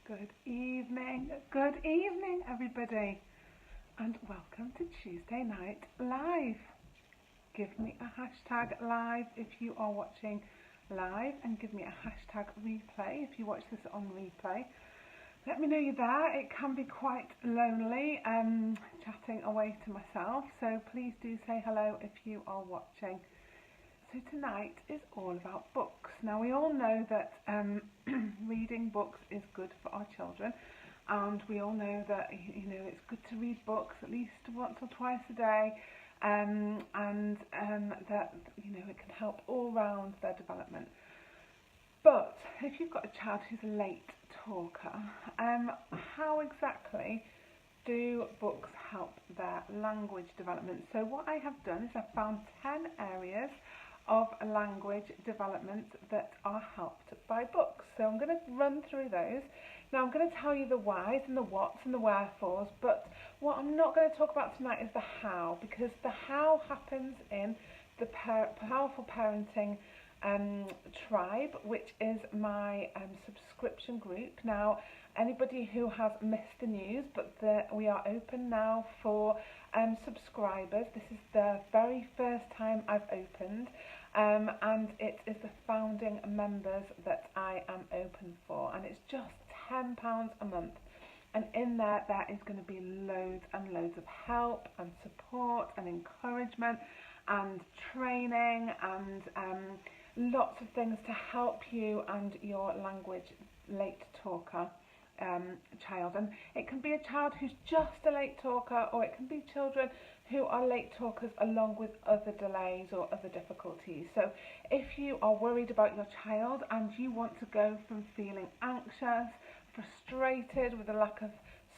Good evening, everybody, and welcome to Tuesday Night Live. Give me a hashtag live if you are watching live, and give me a hashtag replay if you watch this on replay. Let me know you're there. It can be quite lonely chatting away to myself, so please do say hello if you are watching. So tonight is all about books. Now we all know that reading books is good for our children, and we all know that it's good to read books at least once or twice a day, and that it can help all round their development. But if you've got a child who's a late talker, how exactly do books help their language development? So what I have done is I've found 10 areas of language development that are helped by books. So I'm going to run through those. Now I'm going to tell you the whys and the whats and the wherefores, but what I'm not going to talk about tonight is the how, because the how happens in the Powerful Parenting tribe, which is my subscription group. Now anybody who has missed the news, but we are open now for subscribers. This is the very first time I've opened, and it is the founding members that I am open for, and it's just £10 a month, and in there is going to be loads and loads of help and support and encouragement and training and lots of things to help you and your language late talker child. And it can be a child who's just a late talker, or it can be children who are late talkers along with other delays or other difficulties. So if you are worried about your child and you want to go from feeling anxious, frustrated with the lack of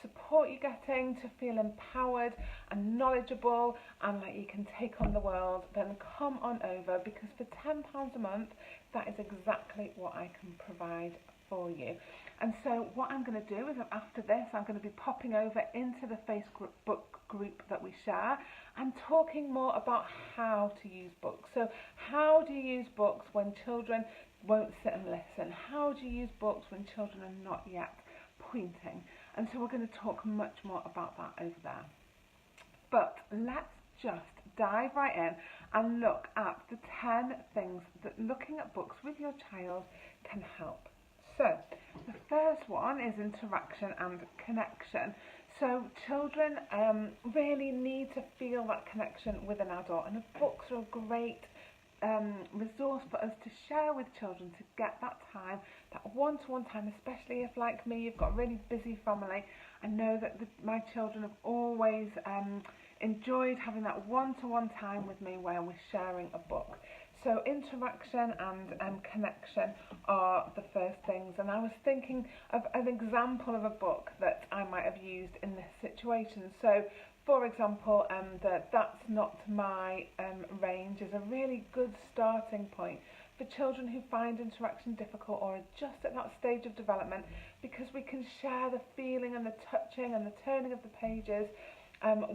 support you're getting, to feel empowered and knowledgeable and like you can take on the world, then come on over, because for £10 a month that is exactly what I can provide for you. And so what I'm going to do is, after this, I'm going to be popping over into the Facebook group that we share and talking more about how to use books. So how do you use books when children won't sit and listen? How do you use books when children are not yet pointing? And so we're going to talk much more about that over there. But let's just dive right in and look at the 10 things that looking at books with your child can help. So the first one is interaction and connection. So children really need to feel that connection with an adult, and books are a great resource for us to share with children, to get that time, that one-to-one time, especially if, like me, you've got a really busy family. I know that my children have always enjoyed having that one-to-one time with me where we're sharing a book. So interaction and connection are the first things, and I was thinking of an example of a book that I might have used in this situation. So for example, the That's Not My range is a really good starting point for children who find interaction difficult or are just at that stage of development, because we can share the feeling and the touching and the turning of the pages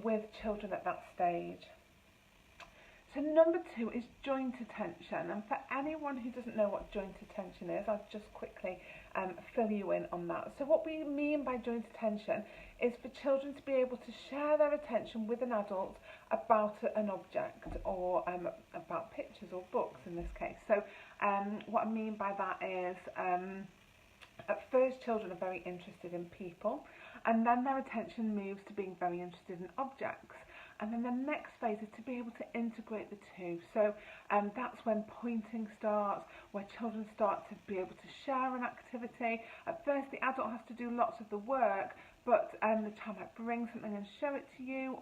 with children at that stage. So number 2 is joint attention, and for anyone who doesn't know what joint attention is, I'll just quickly fill you in on that. So what we mean by joint attention is for children to be able to share their attention with an adult about an object, or about pictures or books in this case. So what I mean by that is at first children are very interested in people, and then their attention moves to being very interested in objects. And then the next phase is to be able to integrate the two. So that's when pointing starts, where children start to be able to share an activity. At first the adult has to do lots of the work, but the child might bring something and show it to you,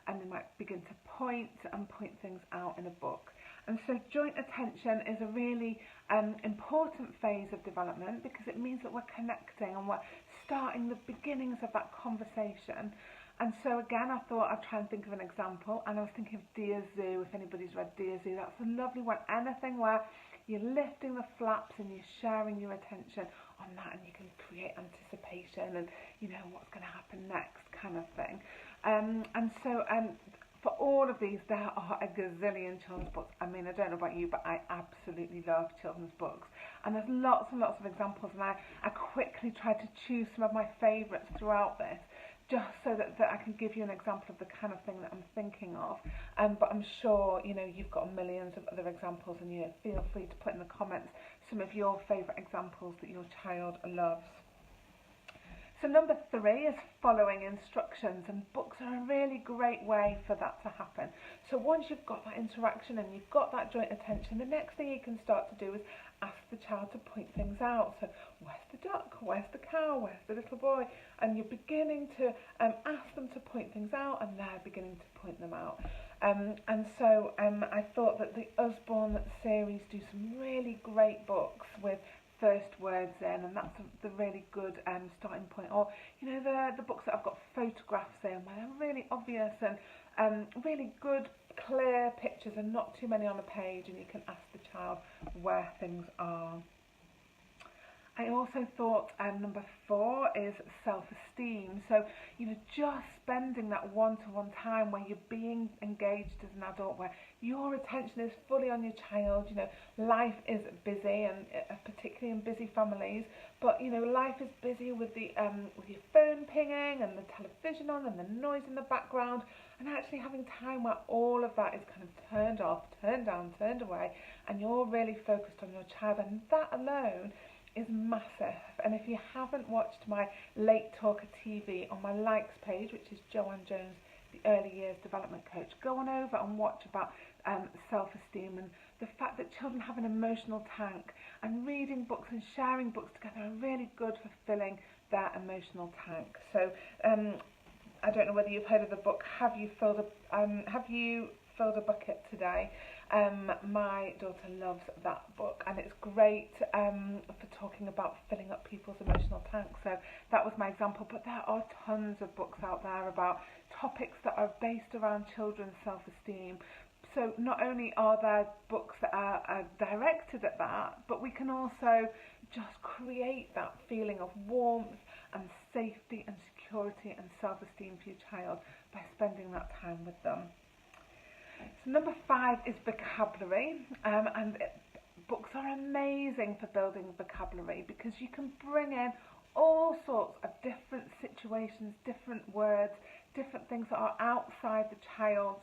and they might begin to point things out in a book. And so joint attention is a really important phase of development, because it means that we're connecting and we're starting the beginnings of that conversation. And so again, I thought I'd try and think of an example, and I was thinking of Dear Zoo. If anybody's read Dear Zoo, that's a lovely one. Anything where you're lifting the flaps and you're sharing your attention on that, and you can create anticipation and what's going to happen next, kind of thing. And so for all of these, there are a gazillion children's books. I mean, I don't know about you, but I absolutely love children's books. and there's lots and lots of examples, and I quickly tried to choose some of my favourites throughout this, just so that I can give you an example of the kind of thing that I'm thinking of. But I'm sure, you know, you've got millions of other examples, and, you know, feel free to put in the comments some of your favourite examples that your child loves. So number 3 is following instructions, and books are a really great way for that to happen. So once you've got that interaction and you've got that joint attention, the next thing you can start to do is ask the child to point things out. So where's the duck? Where's the cow? Where's the little boy? And you're beginning to ask them to point things out, and they're beginning to point them out. And so I thought that the Usborne series do some really great books with first words in, and that's the really good starting point. Or, you know, the books that I've got photographs in, where they're really obvious and really good, clear pictures and not too many on a page, and you can ask the child where things are. I also thought number 4 is self-esteem. So, you know, just spending that one-to-one time where you're being engaged as an adult, where your attention is fully on your child. You know, life is busy, and particularly in busy families, but, you know, life is busy with with your phone pinging and the television on and the noise in the background, and actually having time where all of that is kind of turned off, turned down, turned away, and you're really focused on your child, and that alone is massive. And if you haven't watched my Late Talker TV on my likes page, which is Joanne Jones, the Early Years Development Coach, go on over and watch about self-esteem and the fact that children have an emotional tank, and reading books and sharing books together are really good for filling their emotional tank. So I don't know whether you've heard of the book Have You Filled a Bucket Today? My daughter loves that book, and it's great for talking about filling up people's emotional tanks. So that was my example, but there are tons of books out there about topics that are based around children's self-esteem. So not only are there books that are directed at that, but we can also just create that feeling of warmth and safety and security and self-esteem for your child by spending that time with them. So number 5 is vocabulary, and books are amazing for building vocabulary, because you can bring in all sorts of different situations, different words, different things that are outside the child's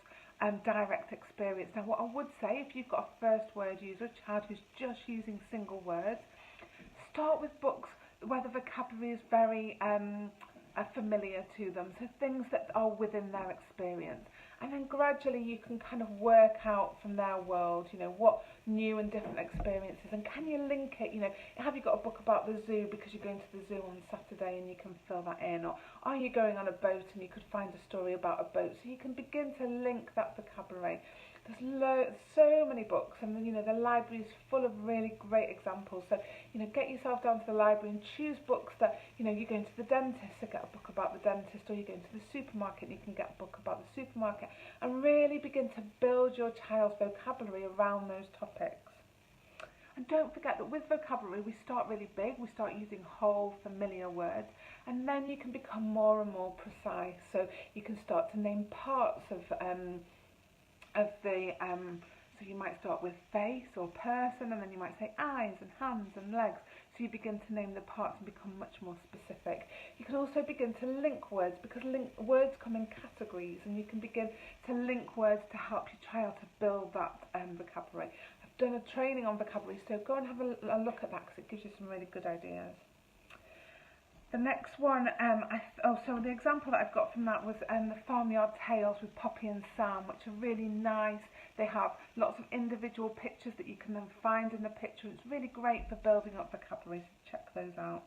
direct experience. Now, what I would say, if you've got a first word user, a child who's just using single words, start with books where the vocabulary is very familiar to them, so things that are within their experience. And then gradually you can kind of work out from their world, you know, what new and different experiences, and can you link it, you know, have you got a book about the zoo because you're going to the zoo on Saturday and you can fill that in, or are you going on a boat and you could find a story about a boat, so you can begin to link that vocabulary. There's so many books, and, you know, the library is full of really great examples. So, you know, get yourself down to the library and choose books that, you know, you're going to the dentist, so get a book about the dentist, or you're going to the supermarket and you can get a book about the supermarket, and really begin to build your child's vocabulary around those topics. And don't forget that with vocabulary we start really big, we start using whole familiar words, and then you can become more and more precise. So you can start to name parts of the so you might start with face or person, and then you might say eyes and hands and legs, so you begin to name the parts and become much more specific. You can also begin to link words, because words come in categories, and you can begin to link words to help your child to build that vocabulary. I've done a training on vocabulary, so go and have a look at that, because it gives you some really good ideas. The next one, so the example that I've got from that was the Farmyard Tales with Poppy and Sam, which are really nice. They have lots of individual pictures that you can then find in the picture. It's really great for building up vocabulary, so check those out.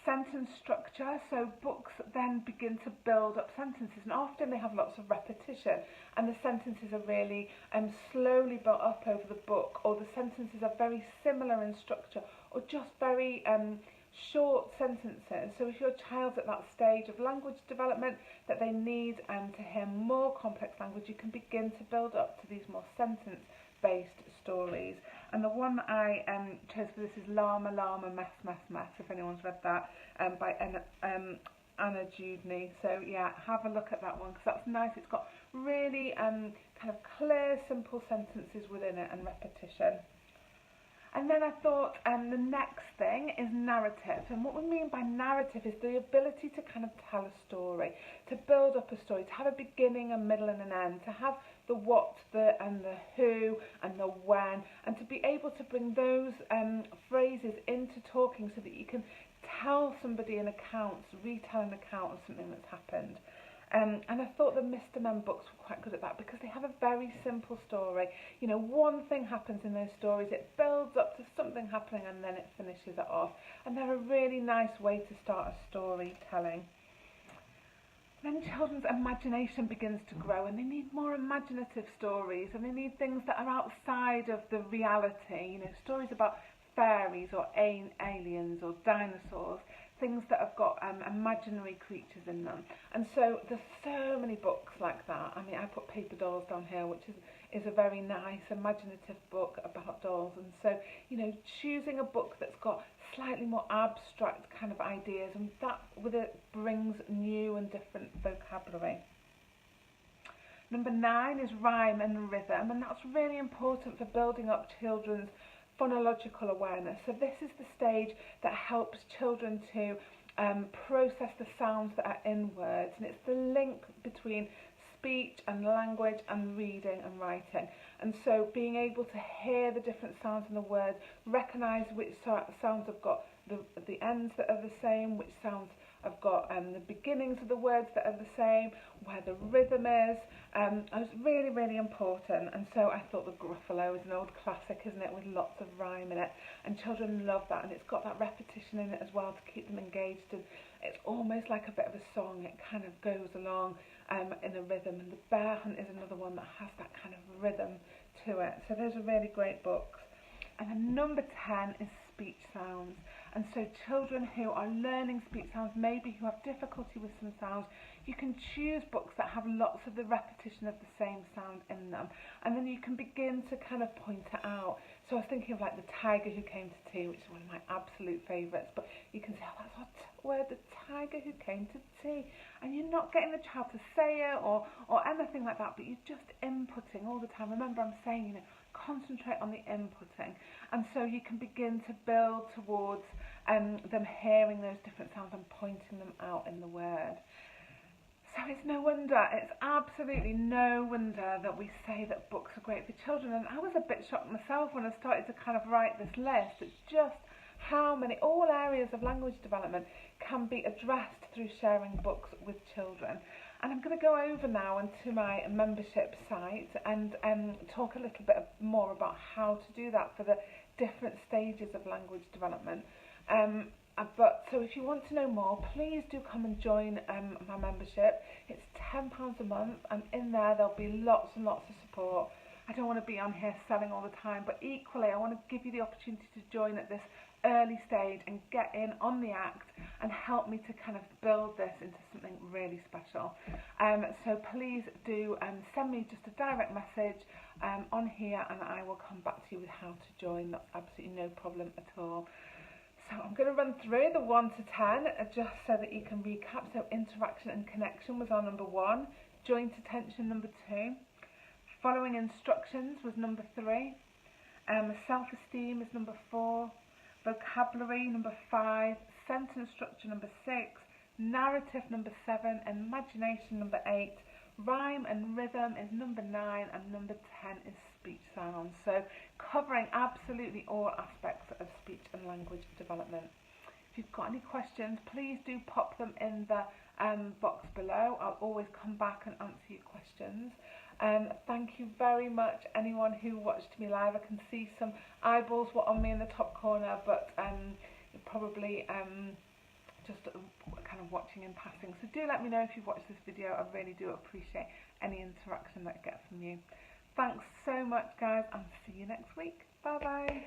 Sentence structure, so books then begin to build up sentences, and often they have lots of repetition, and the sentences are really slowly built up over the book, or the sentences are very similar in structure, or just very short sentences. So if your child's at that stage of language development that they need to hear more complex language, you can begin to build up to these more sentence-based stories. And the one that I chose for this is Llama Llama Mess Mess Mess, if anyone's read that, by Anna Dewdney. So yeah, have a look at that one, because that's nice. It's got really kind of clear, simple sentences within it and repetition. And then I thought the next thing is narrative. And what we mean by narrative is the ability to kind of tell a story, to build up a story, to have a beginning, a middle and an end, to have the what, the and the who and the when, and to be able to bring those phrases into talking so that you can tell somebody an account, retell an account of something that's happened. And I thought the Mr. Men books were quite good at that because they have a very simple story. You know, one thing happens in those stories, it builds up to something happening and then it finishes it off. And they're a really nice way to start a storytelling. Then children's imagination begins to grow and they need more imaginative stories and they need things that are outside of the reality. You know, stories about fairies or aliens or dinosaurs, things that have got imaginary creatures in them. And so there's so many books like that. I mean, I put Paper Dolls down here, which is a very nice imaginative book about dolls. And so, you know, choosing a book that's got slightly more abstract kind of ideas, and that with it brings new and different vocabulary. Number 9 is rhyme and rhythm, and that's really important for building up children's phonological awareness. So this is the stage that helps children to process the sounds that are in words, and it's the link between speech and language and reading and writing. And so being able to hear the different sounds in the words, recognise which sounds have got the ends that are the same, which sounds have got the beginnings of the words that are the same, where the rhythm is. It's really, really important. And so I thought the Gruffalo is an old classic, isn't it, with lots of rhyme in it. And children love that, and it's got that repetition in it as well to keep them engaged. And it's almost like a bit of a song. It kind of goes along in a rhythm. And the Bear Hunt is another one that has that kind of rhythm to it. So those are really great books. And then number 10 is speech sounds. And so children who are learning speech sounds, maybe who have difficulty with some sounds, you can choose books that have lots of the repetition of the same sound in them. And then you can begin to kind of point it out. So I was thinking of like The Tiger Who Came to Tea, which is one of my absolute favourites. But you can say, oh, that's what word, The Tiger Who Came to Tea. And you're not getting the child to say it or anything like that, but you're just inputting all the time. Remember, I'm saying, you know, concentrate on the inputting, and so you can begin to build towards them hearing those different sounds and pointing them out in the word. So it's no wonder, it's absolutely no wonder that we say that books are great for children. And I was a bit shocked myself when I started to kind of write this list. It's just how many, all areas of language development can be addressed through sharing books with children. And I'm going to go over now into my membership site and talk a little bit more about how to do that for the different stages of language development. But so if you want to know more, please do come and join my membership. It's £10 a month, and in there there'll be lots and lots of support. I don't want to be on here selling all the time, but equally I want to give you the opportunity to join at this early stage and get in on the act and help me to kind of build this into something really special. So please do send me just a direct message on here, and I will come back to you with how to join. That's absolutely no problem at all. So I'm going to run through the 1 to 10 just so that you can recap. So interaction and connection was our number 1, joint attention number 2, following instructions was number 3, self-esteem is number 4, vocabulary number 5, sentence structure number 6, narrative number 7, imagination number 8, rhyme and rhythm is number 9, and number 10 is speech sounds. So covering absolutely all aspects of speech and language development. If you've got any questions, please do pop them in the box below. I'll always come back and answer your questions. Thank you very much, anyone who watched me live. I can see some eyeballs were on me in the top corner, but probably just kind of watching in passing. So do let me know if you've watched this video. I really do appreciate any interaction that I get from you. Thanks so much, guys, and see you next week. Bye bye.